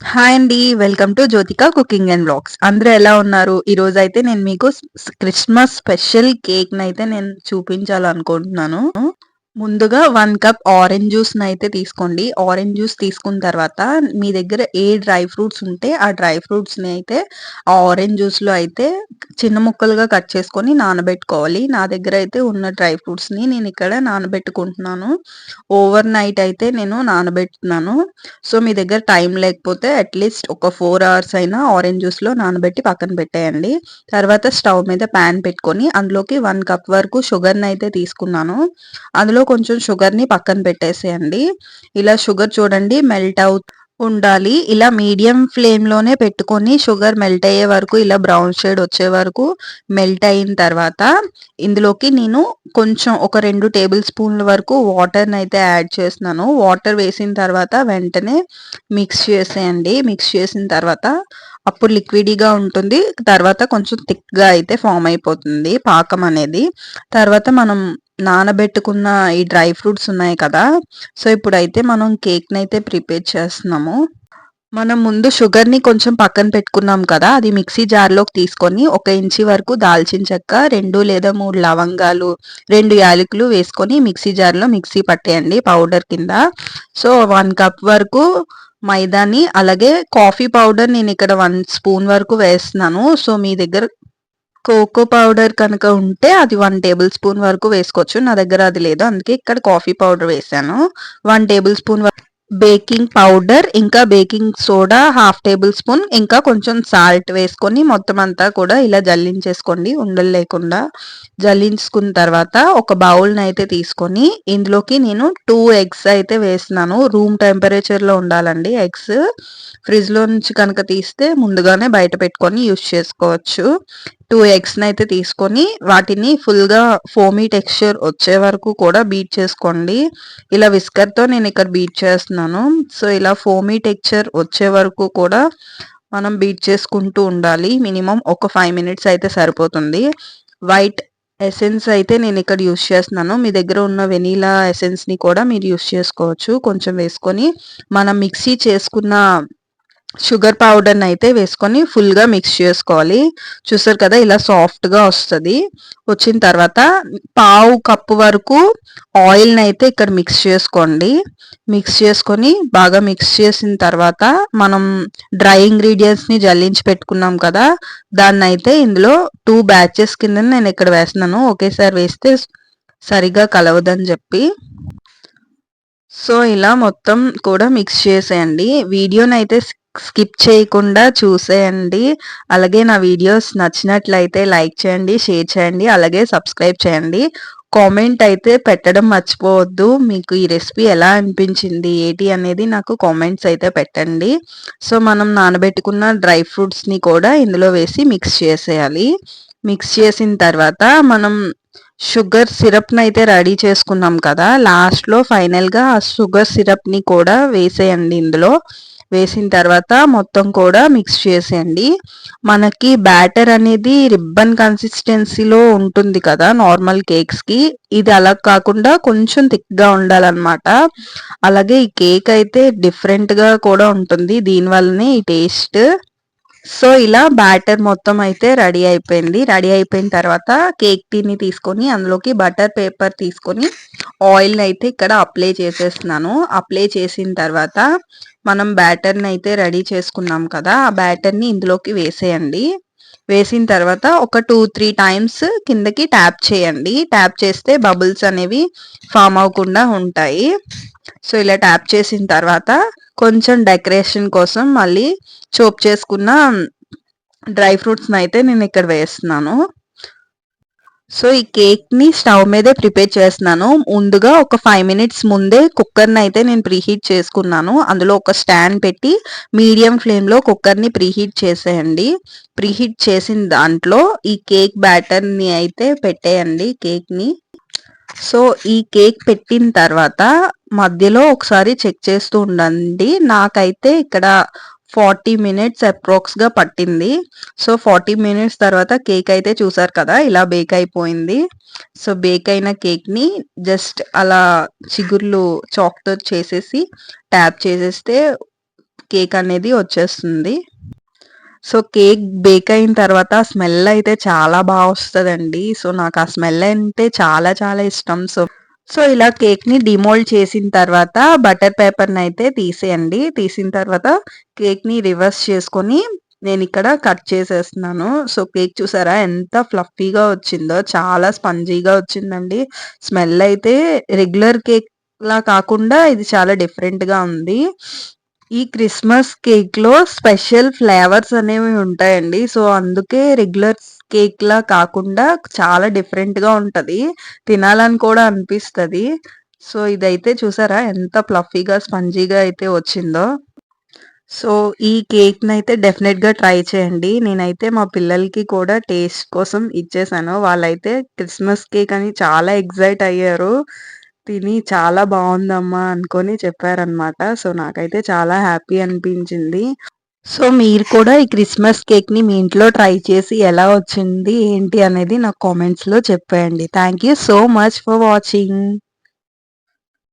Hi అండి. Welcome to Jyothika cooking and vlogs. అందరూ ఎలా ఉన్నారు? ఈరోజైతే నేను మీకు క్రిస్మస్ స్పెషల్ కేక్‌నైతే నేను చూపించాలనుకుంటున్నాను. ముందుగా 1 కప్ ఆరెంజ్ జ్యూస్‌నైతే తీసుకోండి. ఆరెంజ్ జ్యూస్ తీసుకున్న తర్వాత మీ దగ్గర ఏ డ్రై ఫ్రూట్స్ ఉంటే ఆ డ్రై ఫ్రూట్స్‌ని అయితే ఆ ఆరెంజ్ జ్యూస్‌లో అయితే చిన్న ముక్కలుగా కట్ చేసుకొని నానబెట్టుకోవాలి. నా దగ్గర అయితే ఉన్న డ్రై ఫ్రూట్స్‌ని నేనిక్కడ నానబెట్టుకుంటున్నాను. ఓవర్ నైట్ అయితే నేను నానబెడుతున్నాను. సో, మీ దగ్గర టైం లేకపోతే అట్‌లీస్ట్ ఒక 4 అవర్స్ అయినా ఆరెంజ్ జ్యూస్‌లో నానబెట్టి పక్కన పెట్టేయండి. తర్వాత స్టవ్ మీద పాన్ పెట్టుకొని అందులోకి 1 కప్ వరకు షుగర్‌నైతే తీసుకున్నాను. అందులో కొంచెం షుగర్‌ని పక్కన పెట్టేసేయండి. ఇలా షుగర్ చూడండి మెల్ట్ ఉండాలి. ఇలా మీడియం ఫ్లేమ్‌లోనే పెట్టుకొని షుగర్ మెల్ట్ అయ్యే వరకు ఇలా బ్రౌన్ షేడ్ వచ్చే వరకు మెల్ట్ అయిన తర్వాత ఇందులోకి నేను కొంచెం ఒక 2 టేబుల్ స్పూన్ల వరకు వాటర్‌నైతే యాడ్ చేస్తున్నాను. వాటర్ వేసిన తర్వాత వెంటనే మిక్స్ చేసేయండి. మిక్స్ చేసిన తర్వాత అప్పుడు లిక్విడీగా ఉంటుంది. తర్వాత కొంచెం థిక్‌గా అయితే ఫార్మ్ అయిపోతుంది పాకం అనేది. తర్వాత మనం నానబెట్టుకున్న ఈ డ్రై ఫ్రూట్స్ ఉన్నాయి కదా! సో, ఇప్పుడైతే మనం కేక్‌నైతే ప్రిపేర్ చేస్తున్నాము. మనం ముందు షుగర్‌ని కొంచెం పక్కన పెట్టుకున్నాం కదా! అది మిక్సీ జార్‌లోకి తీసుకొని ఒక ఇంచి వరకు దాల్చిన చెక్క, 2 లేదా 3 లవంగాలు, 2 యాలకులు వేసుకొని మిక్సీ జార్‌లో మిక్సీ పట్టేయండి పౌడర్ కింద. సో, 1 కప్ వరకు మైదాని అలాగే కాఫీ పౌడర్ నేనిక్కడ 1 స్పూన్ వరకు వేస్తున్నాను. సో, మీ దగ్గర కోకో పౌడర్ కనుక ఉంటే అది 1 టేబుల్ స్పూన్ వరకు వేసుకోవచ్చు. నా దగ్గర అది లేదు. అందుకే ఇక్కడ కాఫీ పౌడర్ వేశాను. 1 టేబుల్ స్పూన్ బేకింగ్ పౌడర్, ఇంకా baking soda half table spoon, ఇంకా కొంచెం సాల్ట్ వేసుకొని మొత్తం అంతా కూడా ఇలా జల్లించేసుకోండి ఉండలు లేకుండా. జల్లించుకున్న తర్వాత ఒక బౌల్‌నైతే తీసుకొని ఇందులోకి నేను 2 ఎగ్స్ అయితే వేస్తున్నాను. రూమ్ టెంపరేచర్‌లో ఉండాలండి ఎగ్స్. ఫ్రిడ్జ్‌లో నుంచి కనుక తీస్తే ముందుగానే బయట పెట్టుకొని యూజ్ చేసుకోవచ్చు. 2 ఎగ్స్‌నైతే తీసుకొని వాటిని ఫుల్‌గా ఫోమీ టెక్స్చర్ వచ్చే వరకు కూడా బీట్ చేసుకోండి. ఇలా విస్కర్‌తో నేనిక్కడ బీట్ చేస్తున్నాను. సో, ఇలా ఫోమీ టెక్స్చర్ వచ్చే వరకు కూడా మనం బీట్ చేసుకుంటూ ఉండాలి. మినిమమ్ ఒక 5 మినిట్స్ అయితే సరిపోతుంది. వైట్ ఎసెన్స్ అయితే నేనిక్కడ యూజ్ చేస్తున్నాను. మీ దగ్గర ఉన్న వెనిలా ఎసెన్స్‌ని కూడా మీరు యూజ్ చేసుకోవచ్చు. కొంచెం వేసుకొని మనం మిక్సీ చేసుకున్న షుగర్ పౌడర్‌నైతే వేసుకొని ఫుల్‌గా మిక్స్ చేసుకోవాలి. చూసారు కదా! ఇలా సాఫ్ట్‌గా వస్తది. వచ్చిన తర్వాత పావు కప్పు వరకు ఆయిల్‌నైతే ఇక్కడ మిక్స్ చేసుకోండి. మిక్స్ చేసుకొని బాగా మిక్స్ చేసిన తర్వాత మనం డ్రై ఇంగ్రీడియెంట్స్‌ని జల్లించి పెట్టుకున్నాం కదా! దాన్నైతే ఇందులో 2 బ్యాచెస్ కింద నేనిక్కడ వేస్తున్నాను. ఒకేసారి వేస్తే సరిగ్గా కలవదని చెప్పి. సో, ఇలా మొత్తం కూడా మిక్స్ చేసేయండి. వీడియోనైతే స్కిప్ చేయకుండా చూసేయండి. అలాగే నా వీడియోస్ నచ్చినట్లయితే లైక్ చేయండి, షేర్ చేయండి, అలాగే సబ్స్క్రైబ్ చేయండి. కామెంట్ అయితే పెట్టడం మర్చిపోవద్దు. మీకు ఈ రెసిపీ ఎలా అనిపించింది? ఏటి అనేది నాకు కామెంట్స్ అయితే పెట్టండి. సో, మనం నానబెట్టుకున్న డ్రై ఫ్రూట్స్‌ని కూడా ఇందులో వేసి మిక్స్ చేసేయాలి. మిక్స్ చేసిన తర్వాత మనం షుగర్ సిరప్‌నైతే రెడీ చేసుకున్నాం కదా! లాస్ట్‌లో ఫైనల్‌గా ఆ షుగర్ సిరప్‌ని కూడా వేసేయండి ఇందులో. వేసిన తర్వాత మొత్తం కూడా మిక్స్ చేసేయండి. మనకి బ్యాటర్ అనేది రిబ్బన్ కన్సిస్టెన్సీలో ఉంటుంది కదా! నార్మల్ కేక్స్‌కి. ఇది అలా కాకుండా కొంచెం థిక్‌గా ఉండాలనమాట. అలాగే ఈ కేక్ అయితే డిఫరెంట్‌గా కూడా ఉంటుంది. దీని వల్లనే ఈ టేస్ట్. సో, ఇలా బ్యాటర్ మొత్తం అయితే రెడీ అయిపోయింది. రెడీ అయిపోయిన తర్వాత కేక్ టిన్‌ని తీసుకొని అందులోకి బటర్ పేపర్ తీసుకొని ఆయిల్‌నైతే ఇక్కడ అప్లై చేసేస్తున్నాను. అప్లై చేసిన తర్వాత మనం బ్యాటర్‌నైతే రెడీ చేసుకున్నాం కదా! ఆ బ్యాటర్‌ని ఇందులోకి వేసేయండి. వేసిన తర్వాత ఒక 2, 3 టైమ్స్ కిందకి ట్యాప్ చేయండి. ట్యాప్ చేస్తే బబుల్స్ అనేవి ఫార్మ్ అవ్వకుండా ఉంటాయి. సో, ఇలా ట్యాప్ చేసిన తర్వాత కొంచెం డెకరేషన్ కోసం మళ్ళీ చాప్ చేసుకున్న డ్రై ఫ్రూట్స్‌నైతే నేనిక్కడ వేస్తున్నాను. సో, ఈ కేక్‌ని స్టవ్ మీదే ప్రిపేర్ చేస్తున్నాను. ముందుగా ఒక 5 మినిట్స్ ముందే కుక్కర్‌నైతే నేను ప్రీహీట్ చేసుకున్నాను. అందులో ఒక స్టాండ్ పెట్టి మీడియం ఫ్లేమ్‌లో కుక్కర్‌ని ప్రీహీట్ చేసేయండి. ప్రీహీట్ చేసిన దాంట్లో ఈ కేక్ బ్యాటర్‌ని అయితే పెట్టేయండి కేక్‌ని. సో, ఈ కేక్ పెట్టిన తర్వాత మధ్యలో ఒకసారి చెక్ చేస్తూ ఉండండి. నాకైతే ఇక్కడ 40 మినిట్స్ అప్రాక్స్‌గా పట్టింది. సో, 40 మినిట్స్ తర్వాత కేక్ అయితే చూసారు కదా! ఇలా బేక్ అయిపోయింది. సో, బేక్ అయిన కేక్‌ని జస్ట్ అలా చిగుర్లు చాక్‌తో చేసేసి ట్యాప్ చేసేస్తే కేక్ అనేది వచ్చేస్తుంది. సో, కేక్ బేక్ అయిన తర్వాత స్మెల్ అయితే చాలా వస్తదండి. సో, నాకు ఆ స్మెల్ అంటే చాలా చాలా ఇష్టం. సో, ఇలా కేక్‌ని డిమోల్డ్ చేసిన తర్వాత బటర్ పేపర్‌నయితే తీసేయండి. తీసిన తర్వాత కేక్‌ని రివర్స్ చేసుకొని నేనిక్కడ కట్ చేసేస్తున్నాను. సో, కేక్ చూసారా ఎంత ఫ్లఫీగా వచ్చిందో, చాలా స్పంజీగా వచ్చిందండి. స్మెల్ అయితే రెగ్యులర్ కేక్‌లా కాకుండా ఇది చాలా డిఫరెంట్‌గా ఉంది. ఈ క్రిస్మస్ కేక్‌లో స్పెషల్ ఫ్లేవర్స్ అనేవి ఉంటాయండి. సో, అందుకే రెగ్యులర్ కేక్‌లా కాకుండా చాలా డిఫరెంట్‌గా ఉంటది. తినాలని కూడా అనిపిస్తది. సో, ఇదైతే చూసారా ఎంత ఫ్లఫీగా, స్పంజీగా అయితే వచ్చిందో. సో, ఈ కేక్‌నైతే డెఫినెట్‌గా ట్రై చేయండి. నేనైతే మా పిల్లలకి కూడా టేస్ట్ కోసం ఇచ్చేసాను. వాళ్ళైతే క్రిస్మస్ కేక్ అని చాలా ఎక్సైట్ అయ్యారు. తిని చాలా బావుందమ్మా అనుకోని చెప్పారనమాట. సో, నాకైతే చాలా హ్యాపీ అనిపించింది. సో, మీరు కూడా ఈ క్రిస్మస్ కేక్‌ని మీ ఇంట్లో ట్రై చేసి ఎలా వచ్చింది, ఏంటి అనేది నాకు కామెంట్స్‌లో చెప్పేయండి. Thank you so much for watching.